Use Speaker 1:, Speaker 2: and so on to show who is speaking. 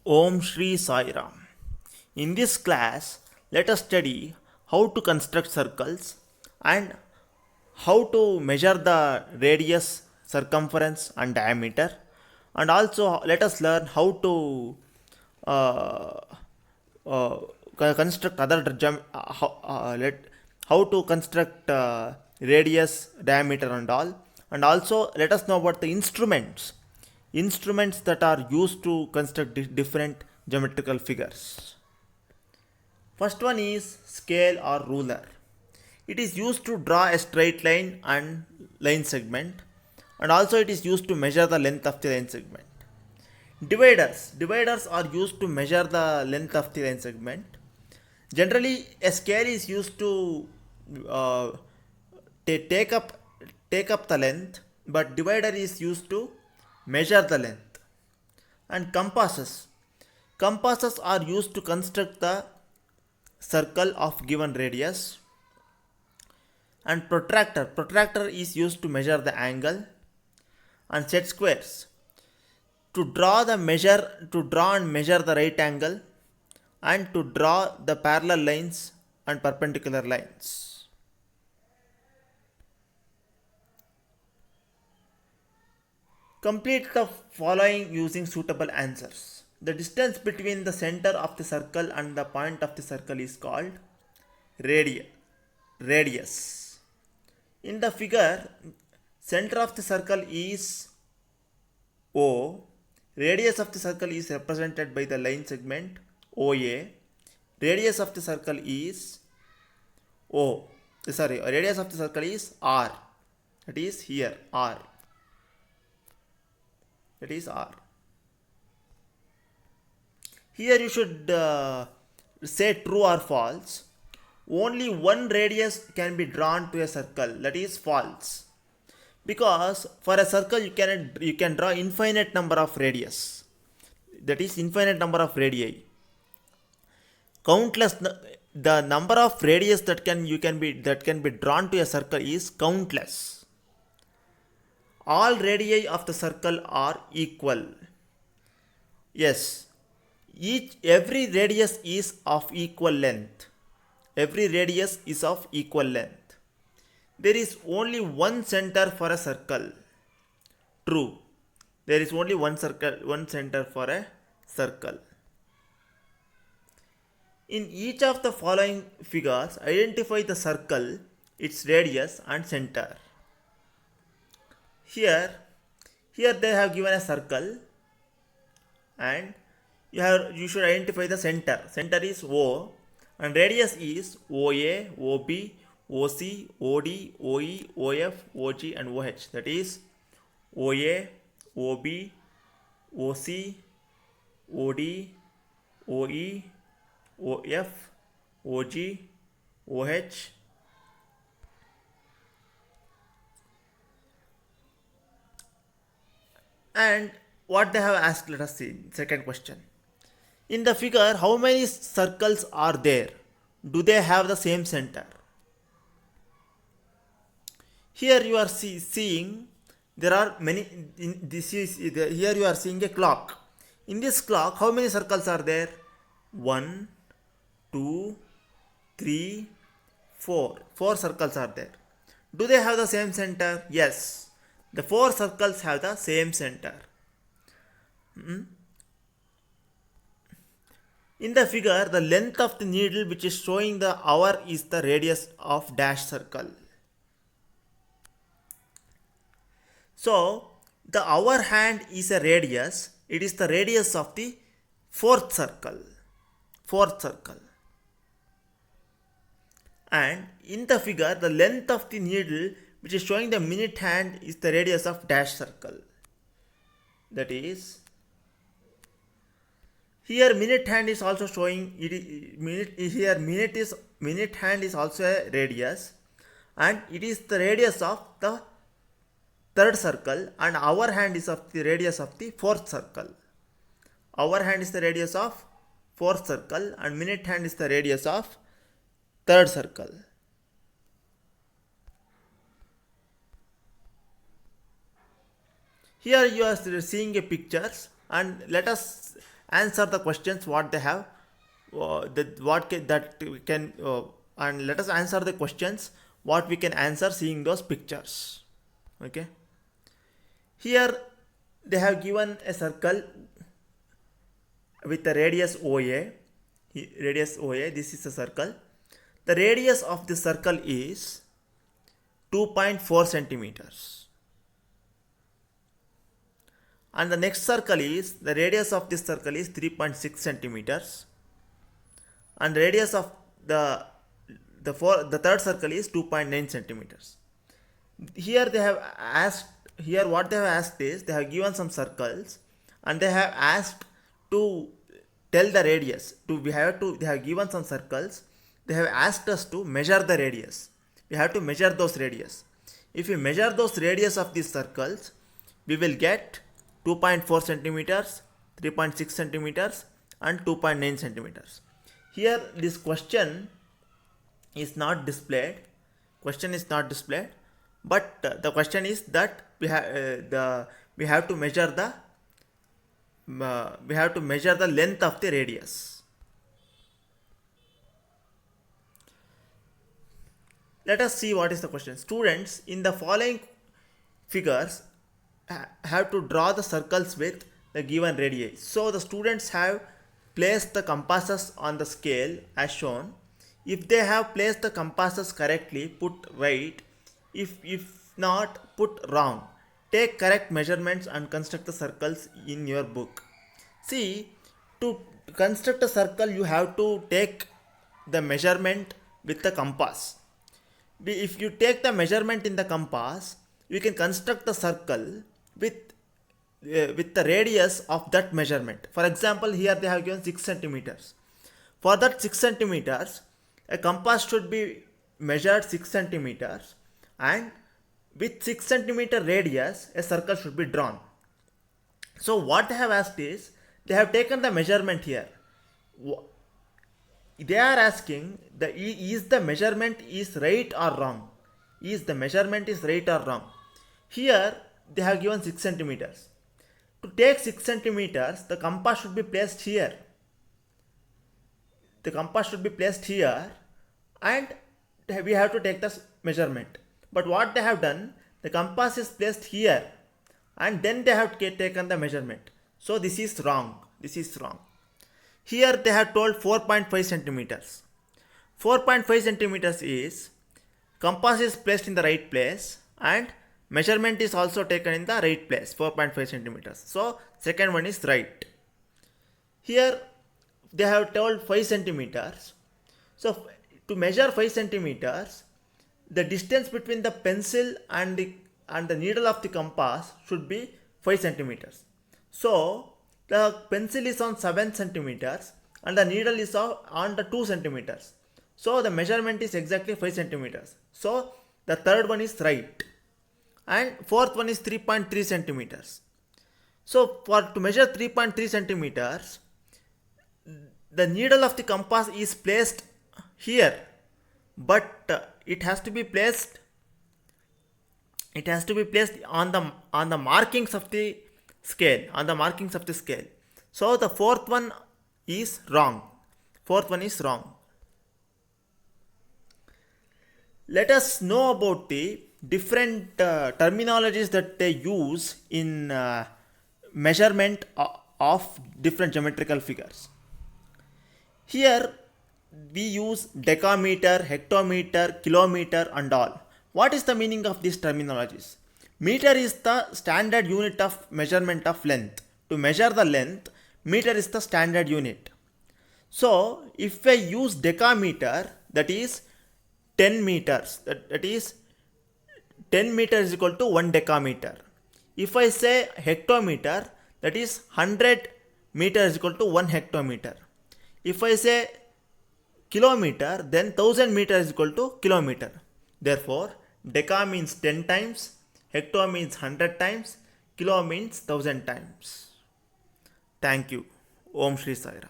Speaker 1: Om Shri Sai Ram. In this class, let us study how to construct circles and how to measure the radius, circumference, and diameter, and also let us learn how to uh, uh, construct other how to construct radius, diameter, and all, and also let us know about the instruments that are used to construct different geometrical figures. First one is scale or ruler. It is used to draw a straight line and line segment, and also it is used to measure the length of the line segment. Dividers are used to measure the length of the line segment. Generally, a scale is used to uh, take up the length, but divider is used to measure the length. And compasses are used to construct the circle of given radius. And protractor is used to measure the angle. And set squares to draw and measure the right angle, and to draw the parallel lines and perpendicular lines. Complete the following using suitable answers. The distance between the center of the circle and the point of the circle is called radius. In the figure, center of the circle is O. Radius of the circle is represented by the line segment OA. Radius of the circle is radius of the circle is R. That is here R. That is R. Here you should say true or false. Only one radius can be drawn to a circle. That is false. Because for a circle you can draw infinite number of radius. That is infinite number of radii. Countless. The number of radius that can be drawn to a circle is countless. All radii of the circle are equal. Yes, every radius is of equal length. Every radius is of equal length. There is only one center for a circle. True. There is only one center for a circle. In each of the following figures, identify the circle, its radius and center. Here they have given a circle, and you should identify the center. Center is O, and radius is OA, OB, OC, OD, OE, OF, OG, and OH. That is OA, OB, OC, OD, OE, OF, OG, OH. And what they have asked, let us see. Second question. In the figure, how many circles are there? Do they have the same center? Here you are seeing there are many. Here you are seeing a clock. In this clock, how many circles are there? 1, 2, 3, 4. 4 circles are there. Do they have the same center? Yes. The 4 circles have the same center. In the figure, the length of the needle which is showing the hour is the radius of dash circle. So, the hour hand is a radius. It is the radius of the fourth circle. And in the figure, the length of the needle which is showing the minute hand is the radius of dash circle. That is, here minute hand is also showing minute hand is also a radius, and it is the radius of the third circle, and hour hand is of the radius of the fourth circle. Hour hand is the radius of fourth circle, and minute hand is the radius of third circle. Here you are seeing a pictures, and let us answer the questions what they have, and let us answer the questions what we can answer seeing those pictures. Okay. Here they have given a circle with the radius OA. Radius OA, this is a circle. The radius of this circle is 2.4 centimeters. And the next circle is, the radius of this circle is 3.6 centimeters. And the radius of the third circle is 2.9 centimeters. Here they have asked, here what they have asked is, they have given some circles and they have asked to tell the radius. They have given some circles. They have asked us to measure the radius. We have to measure those radius. If we measure those radius of these circles, we will get 2.4 centimeters, 3.6 centimeters and 2.9 centimeters. Here this question is not displayed. But the question is that we have to measure the length of the radius. Let us see what is the question. Students, in the following figures have to draw the circles with the given radii. So the students have placed the compasses on the scale as shown. If they have placed the compasses correctly, put right. If not, put wrong. Take correct measurements and construct the circles in your book. See, to construct a circle, you have to take the measurement with the compass. If you take the measurement in the compass, you can construct the circle with the radius of that measurement. For example, here they have given 6 centimeters. For that 6 centimeters, a compass should be measured 6 centimeters, and with 6 centimeter radius, a circle should be drawn. So what they have asked is, they have taken the measurement here. They are asking, is the measurement is right or wrong? Is the measurement is right or wrong? Here they have given 6 centimeters. To take 6 centimeters, the compass should be placed here. The compass should be placed here, and we have to take the measurement. But what they have done, the compass is placed here and then they have taken the measurement. So this is wrong. Here they have told 4.5 centimeters. 4.5 centimeters is, compass is placed in the right place and measurement is also taken in the right place, 4.5 centimeters. So second one is right. Here they have told 5 centimeters. So to measure 5 centimeters, the distance between the pencil and the needle of the compass should be 5 centimeters. So the pencil is on 7 centimeters and the needle is on the 2 centimeters. So the measurement is exactly 5 centimeters. So the third one is right. And fourth one is 3.3 centimeters. So to measure 3.3 centimeters, the needle of the compass is placed here, but it has to be placed on the markings of the scale, So the fourth one is wrong. Let us know about the different terminologies that they use in measurement of different geometrical figures. Here we use decameter, hectometer, kilometer and all. What is the meaning of these terminologies? Meter is the standard unit of measurement of length. To measure the length, meter is the standard unit. So if I use decameter, that is 10 meters, that is 10 meters is equal to 1 decameter. If I say hectometer, that is 100 meters is equal to 1 hectometer. If I say kilometer, then 1000 meters is equal to kilometer. Therefore, deca means 10 times, hecto means 100 times, kilo means 1000 times. Thank you. Om Shri Sai Ram.